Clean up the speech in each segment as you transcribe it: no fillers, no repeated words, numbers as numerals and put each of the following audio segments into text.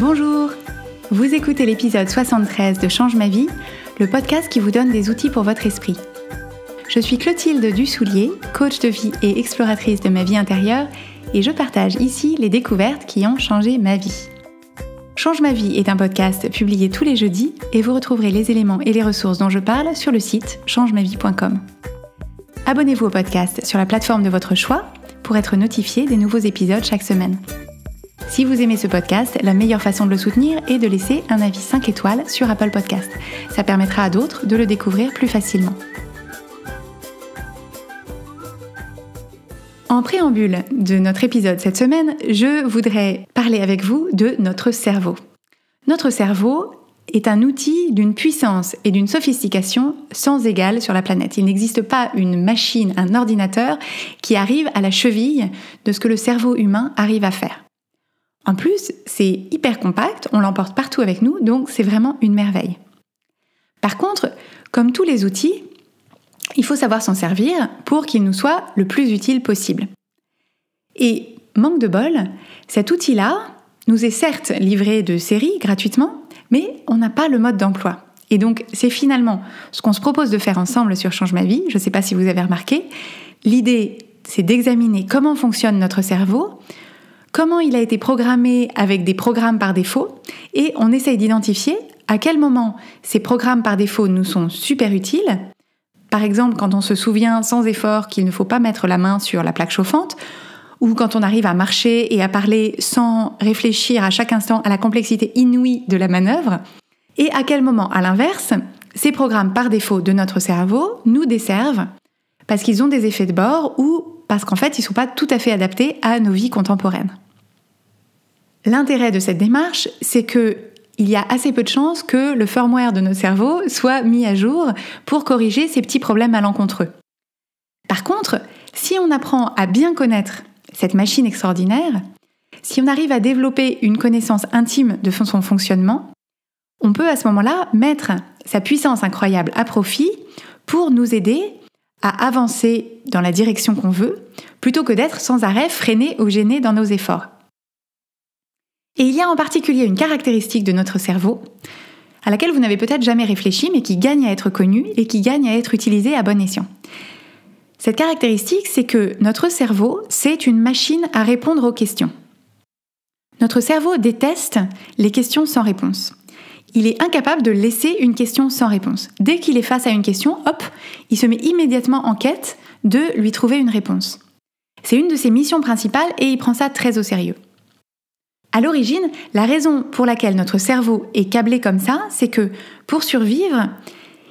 Bonjour! Vous écoutez l'épisode 73 de Change ma vie, le podcast qui vous donne des outils pour votre esprit. Je suis Clotilde Dussoulier, coach de vie et exploratrice de ma vie intérieure, et je partage ici les découvertes qui ont changé ma vie. Change ma vie est un podcast publié tous les jeudis et vous retrouverez les éléments et les ressources dont je parle sur le site changemavie.com. Abonnez-vous au podcast sur la plateforme de votre choix pour être notifié des nouveaux épisodes chaque semaine. Si vous aimez ce podcast, la meilleure façon de le soutenir est de laisser un avis 5 étoiles sur Apple Podcast. Ça permettra à d'autres de le découvrir plus facilement. En préambule de notre épisode cette semaine, je voudrais parler avec vous de notre cerveau. Notre cerveau est un outil d'une puissance et d'une sophistication sans égale sur la planète. Il n'existe pas une machine, un ordinateur qui arrive à la cheville de ce que le cerveau humain arrive à faire. En plus, c'est hyper compact, on l'emporte partout avec nous, donc c'est vraiment une merveille. Par contre, comme tous les outils, il faut savoir s'en servir pour qu'il nous soit le plus utile possible. Et manque de bol, cet outil-là nous est certes livré de série gratuitement, mais on n'a pas le mode d'emploi. Et donc, c'est finalement ce qu'on se propose de faire ensemble sur Change ma vie, je ne sais pas si vous avez remarqué. L'idée, c'est d'examiner comment fonctionne notre cerveau, comment il a été programmé avec des programmes par défaut, et on essaye d'identifier à quel moment ces programmes par défaut nous sont super utiles. Par exemple, quand on se souvient sans effort qu'il ne faut pas mettre la main sur la plaque chauffante, ou quand on arrive à marcher et à parler sans réfléchir à chaque instant à la complexité inouïe de la manœuvre, et à quel moment, à l'inverse, ces programmes par défaut de notre cerveau nous desservent parce qu'ils ont des effets de bord ou parce qu'en fait, ils ne sont pas tout à fait adaptés à nos vies contemporaines. L'intérêt de cette démarche, c'est qu'il y a assez peu de chances que le firmware de notre cerveau soit mis à jour pour corriger ces petits problèmes malencontreux. Par contre, si on apprend à bien connaître cette machine extraordinaire, si on arrive à développer une connaissance intime de son fonctionnement, on peut à ce moment-là mettre sa puissance incroyable à profit pour nous aider à avancer dans la direction qu'on veut, plutôt que d'être sans arrêt freiné ou gêné dans nos efforts. Et il y a en particulier une caractéristique de notre cerveau à laquelle vous n'avez peut-être jamais réfléchi, mais qui gagne à être connue et qui gagne à être utilisée à bon escient. Cette caractéristique, c'est que notre cerveau, c'est une machine à répondre aux questions. Notre cerveau déteste les questions sans réponse. Il est incapable de laisser une question sans réponse. Dès qu'il est face à une question, hop, il se met immédiatement en quête de lui trouver une réponse. C'est une de ses missions principales et il prend ça très au sérieux. À l'origine, la raison pour laquelle notre cerveau est câblé comme ça, c'est que pour survivre,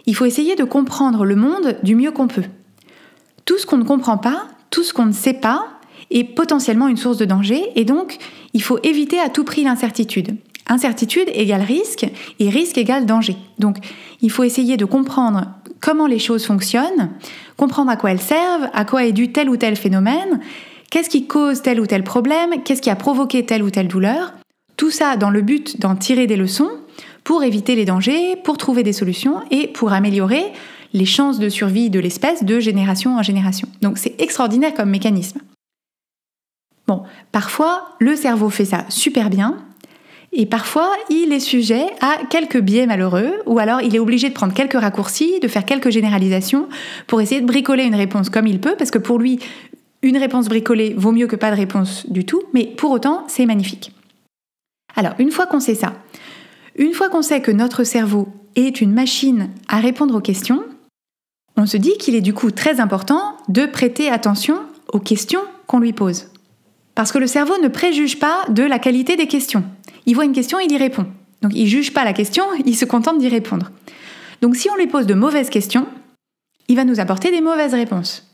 il faut essayer de comprendre le monde du mieux qu'on peut. Tout ce qu'on ne comprend pas, tout ce qu'on ne sait pas, est potentiellement une source de danger et donc il faut éviter à tout prix l'incertitude. Incertitude égale risque et risque égale danger. Donc il faut essayer de comprendre comment les choses fonctionnent, comprendre à quoi elles servent, à quoi est dû tel ou tel phénomène, qu'est-ce qui cause tel ou tel problème, qu'est-ce qui a provoqué telle ou telle douleur. Tout ça dans le but d'en tirer des leçons pour éviter les dangers, pour trouver des solutions et pour améliorer les chances de survie de l'espèce de génération en génération. Donc c'est extraordinaire comme mécanisme. Bon, parfois le cerveau fait ça super bien, et parfois, il est sujet à quelques biais malheureux, ou alors il est obligé de prendre quelques raccourcis, de faire quelques généralisations pour essayer de bricoler une réponse comme il peut, parce que pour lui, une réponse bricolée vaut mieux que pas de réponse du tout, mais pour autant, c'est magnifique. Alors, une fois qu'on sait ça, une fois qu'on sait que notre cerveau est une machine à répondre aux questions, on se dit qu'il est du coup très important de prêter attention aux questions qu'on lui pose. Parce que le cerveau ne préjuge pas de la qualité des questions. Il voit une question, il y répond. Donc il ne juge pas la question, il se contente d'y répondre. Donc si on lui pose de mauvaises questions, il va nous apporter des mauvaises réponses.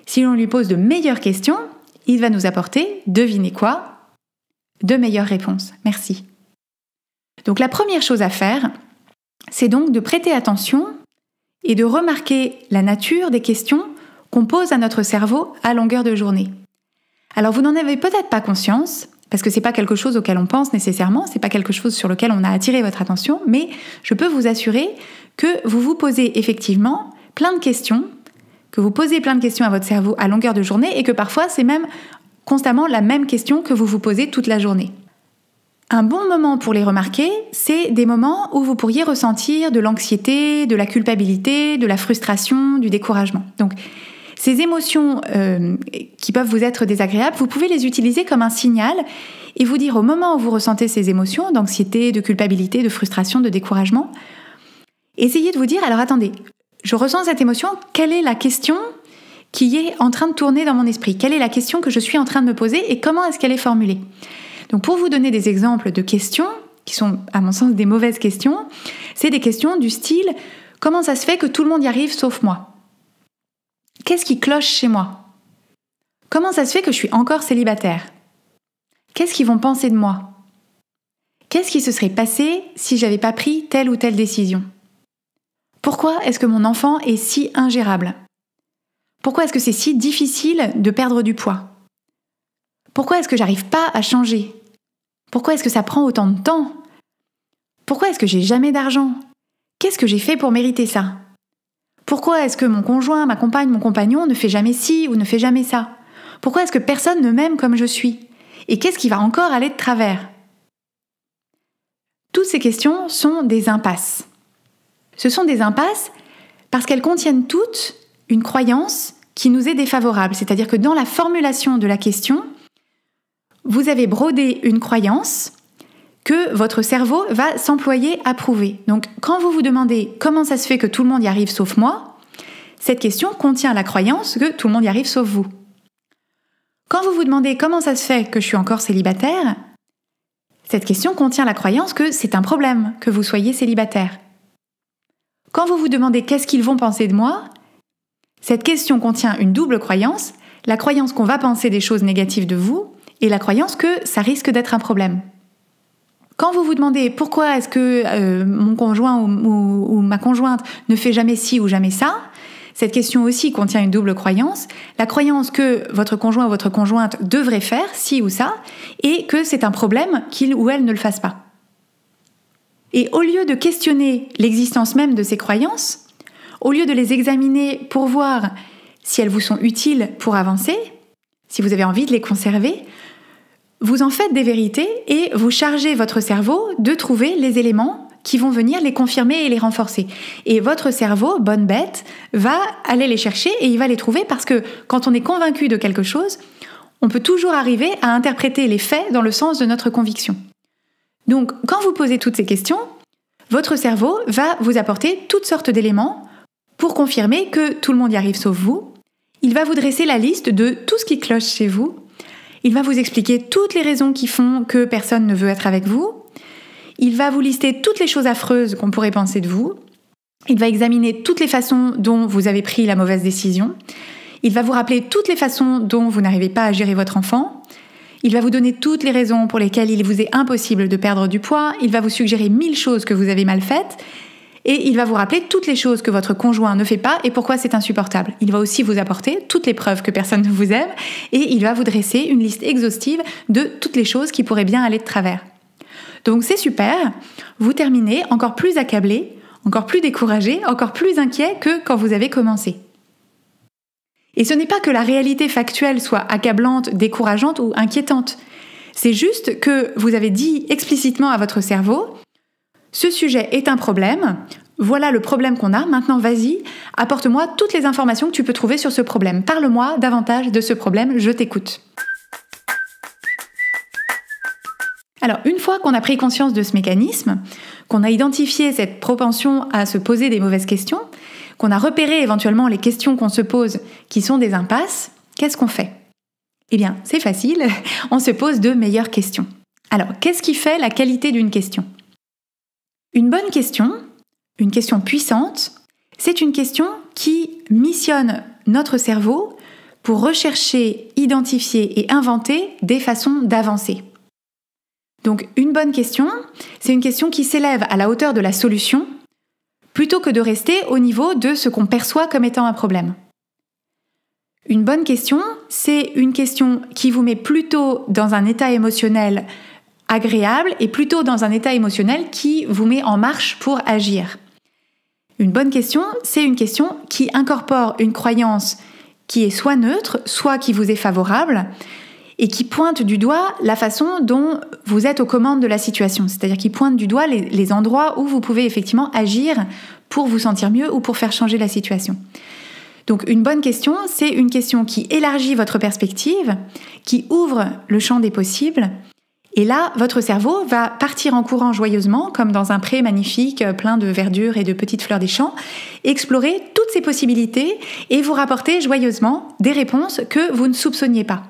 Si on lui pose de meilleures questions, il va nous apporter, devinez quoi, de meilleures réponses. Merci. Donc la première chose à faire, c'est donc de prêter attention et de remarquer la nature des questions qu'on pose à notre cerveau à longueur de journée. Alors vous n'en avez peut-être pas conscience, parce que c'est pas quelque chose auquel on pense nécessairement, c'est pas quelque chose sur lequel on a attiré votre attention, mais je peux vous assurer que vous vous posez effectivement plein de questions, que vous posez plein de questions à votre cerveau à longueur de journée et que parfois c'est même constamment la même question que vous vous posez toute la journée. Un bon moment pour les remarquer, c'est des moments où vous pourriez ressentir de l'anxiété, de la culpabilité, de la frustration, du découragement. Donc, ces émotions qui peuvent vous être désagréables, vous pouvez les utiliser comme un signal et vous dire au moment où vous ressentez ces émotions d'anxiété, de culpabilité, de frustration, de découragement, essayez de vous dire, alors attendez, je ressens cette émotion, quelle est la question qui est en train de tourner dans mon esprit? Quelle est la question que je suis en train de me poser et comment est-ce qu'elle est formulée? Donc pour vous donner des exemples de questions, qui sont à mon sens des mauvaises questions, c'est des questions du style « Comment ça se fait que tout le monde y arrive sauf moi ?» Qu'est-ce qui cloche chez moi? Comment ça se fait que je suis encore célibataire? Qu'est-ce qu'ils vont penser de moi? Qu'est-ce qui se serait passé si j'avais pas pris telle ou telle décision? Pourquoi est-ce que mon enfant est si ingérable? Pourquoi est-ce que c'est si difficile de perdre du poids? Pourquoi est-ce que j'arrive pas à changer? Pourquoi est-ce que ça prend autant de temps? Pourquoi est-ce que j'ai jamais d'argent? Qu'est-ce que j'ai fait pour mériter ça? Pourquoi est-ce que mon conjoint, ma compagne, mon compagnon ne fait jamais ci ou ne fait jamais ça? Pourquoi est-ce que personne ne m'aime comme je suis? Et qu'est-ce qui va encore aller de travers? Toutes ces questions sont des impasses. Ce sont des impasses parce qu'elles contiennent toutes une croyance qui nous est défavorable. C'est-à-dire que dans la formulation de la question, vous avez brodé une croyance que votre cerveau va s'employer à prouver. Donc, quand vous vous demandez comment ça se fait que tout le monde y arrive sauf moi, cette question contient la croyance que tout le monde y arrive sauf vous. Quand vous vous demandez comment ça se fait que je suis encore célibataire, cette question contient la croyance que c'est un problème que vous soyez célibataire. Quand vous vous demandez qu'est-ce qu'ils vont penser de moi, cette question contient une double croyance, la croyance qu'on va penser des choses négatives de vous et la croyance que ça risque d'être un problème. Quand vous vous demandez pourquoi est-ce que mon conjoint ou ma conjointe ne fait jamais ci ou jamais ça, cette question aussi contient une double croyance, la croyance que votre conjoint ou votre conjointe devrait faire ci ou ça et que c'est un problème qu'il ou elle ne le fasse pas. Et au lieu de questionner l'existence même de ces croyances, au lieu de les examiner pour voir si elles vous sont utiles pour avancer, si vous avez envie de les conserver, vous en faites des vérités et vous chargez votre cerveau de trouver les éléments qui vont venir les confirmer et les renforcer. Et votre cerveau, bonne bête, va aller les chercher et il va les trouver parce que quand on est convaincu de quelque chose, on peut toujours arriver à interpréter les faits dans le sens de notre conviction. Donc, quand vous posez toutes ces questions, votre cerveau va vous apporter toutes sortes d'éléments pour confirmer que tout le monde y arrive sauf vous. Il va vous dresser la liste de tout ce qui cloche chez vous. Il va vous expliquer toutes les raisons qui font que personne ne veut être avec vous. Il va vous lister toutes les choses affreuses qu'on pourrait penser de vous. Il va examiner toutes les façons dont vous avez pris la mauvaise décision. Il va vous rappeler toutes les façons dont vous n'arrivez pas à gérer votre enfant. Il va vous donner toutes les raisons pour lesquelles il vous est impossible de perdre du poids. Il va vous suggérer 1000 choses que vous avez mal faites. Et il va vous rappeler toutes les choses que votre conjoint ne fait pas et pourquoi c'est insupportable. Il va aussi vous apporter toutes les preuves que personne ne vous aime et il va vous dresser une liste exhaustive de toutes les choses qui pourraient bien aller de travers. Donc c'est super, vous terminez encore plus accablé, encore plus découragé, encore plus inquiet que quand vous avez commencé. Et ce n'est pas que la réalité factuelle soit accablante, décourageante ou inquiétante. C'est juste que vous avez dit explicitement à votre cerveau « Ce sujet est un problème, voilà le problème qu'on a, maintenant vas-y, apporte-moi toutes les informations que tu peux trouver sur ce problème. Parle-moi davantage de ce problème, je t'écoute. » Alors, une fois qu'on a pris conscience de ce mécanisme, qu'on a identifié cette propension à se poser des mauvaises questions, qu'on a repéré éventuellement les questions qu'on se pose qui sont des impasses, qu'est-ce qu'on fait? Eh bien, c'est facile, on se pose de meilleures questions. Alors, qu'est-ce qui fait la qualité d'une question? Une bonne question, une question puissante, c'est une question qui missionne notre cerveau pour rechercher, identifier et inventer des façons d'avancer. Donc, une bonne question, c'est une question qui s'élève à la hauteur de la solution plutôt que de rester au niveau de ce qu'on perçoit comme étant un problème. Une bonne question, c'est une question qui vous met plutôt dans un état émotionnel agréable et plutôt dans un état émotionnel qui vous met en marche pour agir. Une bonne question, c'est une question qui incorpore une croyance qui est soit neutre, soit qui vous est favorable, et qui pointe du doigt la façon dont vous êtes aux commandes de la situation. C'est-à-dire qui pointe du doigt les endroits où vous pouvez effectivement agir pour vous sentir mieux ou pour faire changer la situation. Donc une bonne question, c'est une question qui élargit votre perspective, qui ouvre le champ des possibles. Et là, votre cerveau va partir en courant joyeusement, comme dans un pré magnifique, plein de verdure et de petites fleurs des champs, explorer toutes ces possibilités et vous rapporter joyeusement des réponses que vous ne soupçonniez pas.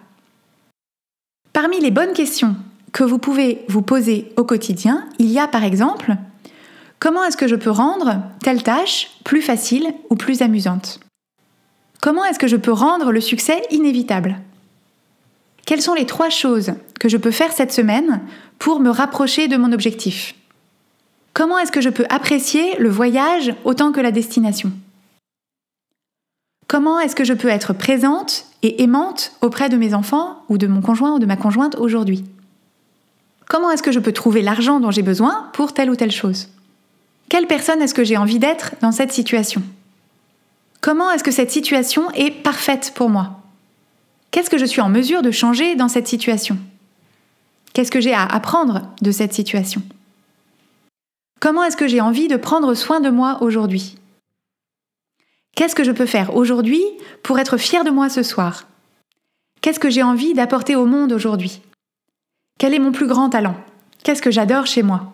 Parmi les bonnes questions que vous pouvez vous poser au quotidien, il y a par exemple « Comment est-ce que je peux rendre telle tâche plus facile ou plus amusante ?» Comment est-ce que je peux rendre le succès inévitable ? Quelles sont les 3 choses que je peux faire cette semaine pour me rapprocher de mon objectif ? Comment est-ce que je peux apprécier le voyage autant que la destination ? Comment est-ce que je peux être présente et aimante auprès de mes enfants ou de mon conjoint ou de ma conjointe aujourd'hui ? Comment est-ce que je peux trouver l'argent dont j'ai besoin pour telle ou telle chose ? Quelle personne est-ce que j'ai envie d'être dans cette situation ? Comment est-ce que cette situation est parfaite pour moi ? Qu'est-ce que je suis en mesure de changer dans cette situation ? Qu'est-ce que j'ai à apprendre de cette situation ? Comment est-ce que j'ai envie de prendre soin de moi aujourd'hui ? Qu'est-ce que je peux faire aujourd'hui pour être fière de moi ce soir ? Qu'est-ce que j'ai envie d'apporter au monde aujourd'hui ? Quel est mon plus grand talent ? Qu'est-ce que j'adore chez moi ?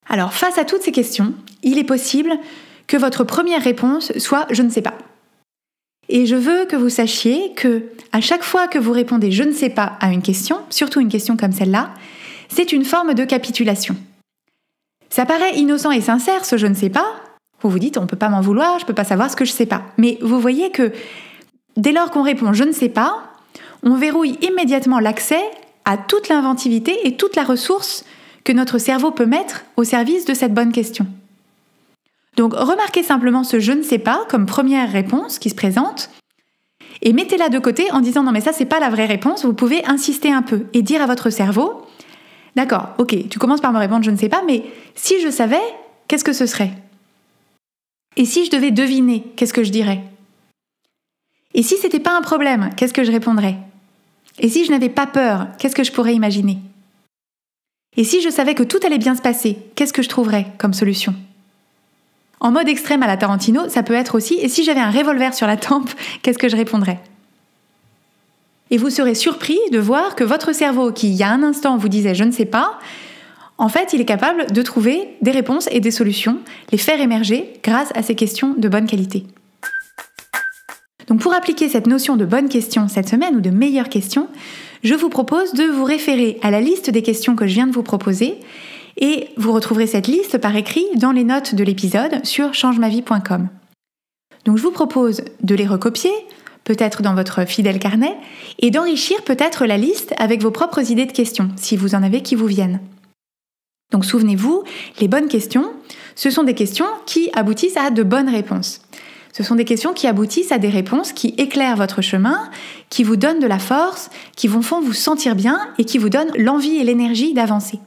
Alors, face à toutes ces questions, il est possible que votre première réponse soit « je ne sais pas ». Et je veux que vous sachiez que à chaque fois que vous répondez « je ne sais pas » à une question, surtout une question comme celle-là, c'est une forme de capitulation. Ça paraît innocent et sincère, ce « je ne sais pas ». Vous vous dites « on ne peut pas m'en vouloir, je ne peux pas savoir ce que je ne sais pas ». Mais vous voyez que dès lors qu'on répond « je ne sais pas », on verrouille immédiatement l'accès à toute l'inventivité et toute la ressource que notre cerveau peut mettre au service de cette bonne question. Donc remarquez simplement ce « je ne sais pas » comme première réponse qui se présente et mettez-la de côté en disant « non mais ça c'est pas la vraie réponse », vous pouvez insister un peu et dire à votre cerveau « d'accord, ok, tu commences par me répondre « je ne sais pas », mais si je savais, qu'est-ce que ce serait ? Et si je devais deviner, qu'est-ce que je dirais ? Et si c'était pas un problème, qu'est-ce que je répondrais ? Et si je n'avais pas peur, qu'est-ce que je pourrais imaginer ? Et si je savais que tout allait bien se passer, qu'est-ce que je trouverais comme solution ? En mode extrême à la Tarantino, ça peut être aussi « et si j'avais un revolver sur la tempe, qu'est-ce que je répondrais ?» Et vous serez surpris de voir que votre cerveau, qui il y a un instant vous disait « je ne sais pas », en fait, il est capable de trouver des réponses et des solutions, les faire émerger grâce à ces questions de bonne qualité. Donc pour appliquer cette notion de bonne question cette semaine ou de meilleure question, je vous propose de vous référer à la liste des questions que je viens de vous proposer et vous retrouverez cette liste par écrit dans les notes de l'épisode sur changemavie.com. Donc je vous propose de les recopier, peut-être dans votre fidèle carnet, et d'enrichir peut-être la liste avec vos propres idées de questions, si vous en avez qui vous viennent. Donc souvenez-vous, les bonnes questions, ce sont des questions qui aboutissent à de bonnes réponses. Ce sont des questions qui aboutissent à des réponses qui éclairent votre chemin, qui vous donnent de la force, qui vous font vous sentir bien et qui vous donnent l'envie et l'énergie d'avancer.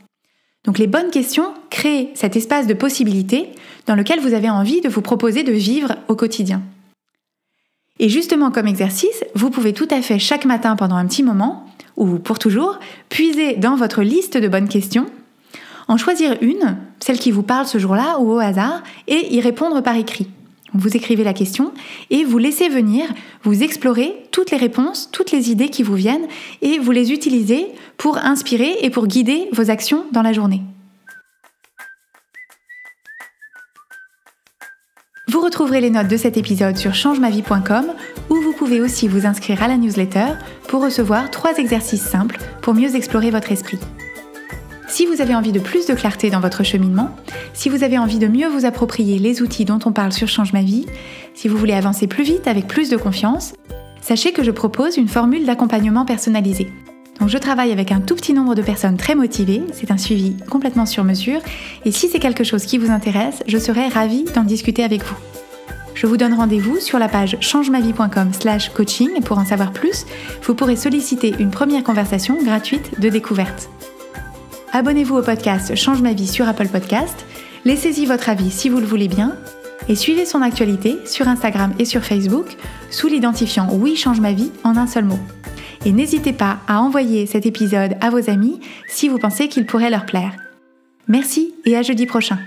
Donc les bonnes questions créent cet espace de possibilités dans lequel vous avez envie de vous proposer de vivre au quotidien. Et justement comme exercice, vous pouvez tout à fait chaque matin pendant un petit moment, ou pour toujours, puiser dans votre liste de bonnes questions, en choisir une, celle qui vous parle ce jour-là ou au hasard, et y répondre par écrit. Vous écrivez la question et vous laissez venir, vous explorez toutes les réponses, toutes les idées qui vous viennent et vous les utilisez pour inspirer et pour guider vos actions dans la journée. Vous retrouverez les notes de cet épisode sur changemavie.com où vous pouvez aussi vous inscrire à la newsletter pour recevoir 3 exercices simples pour mieux explorer votre esprit. Si vous avez envie de plus de clarté dans votre cheminement, si vous avez envie de mieux vous approprier les outils dont on parle sur Change ma vie, si vous voulez avancer plus vite avec plus de confiance, sachez que je propose une formule d'accompagnement personnalisée. Donc je travaille avec un tout petit nombre de personnes très motivées, c'est un suivi complètement sur mesure, et si c'est quelque chose qui vous intéresse, je serai ravie d'en discuter avec vous. Je vous donne rendez-vous sur la page changemavie.com/coaching pour en savoir plus. Vous pourrez solliciter une première conversation gratuite de découverte. Abonnez-vous au podcast Change ma vie sur Apple Podcast, laissez-y votre avis si vous le voulez bien, et suivez son actualité sur Instagram et sur Facebook sous l'identifiant Oui Change ma vie en un seul mot. Et n'hésitez pas à envoyer cet épisode à vos amis si vous pensez qu'il pourrait leur plaire. Merci et à jeudi prochain.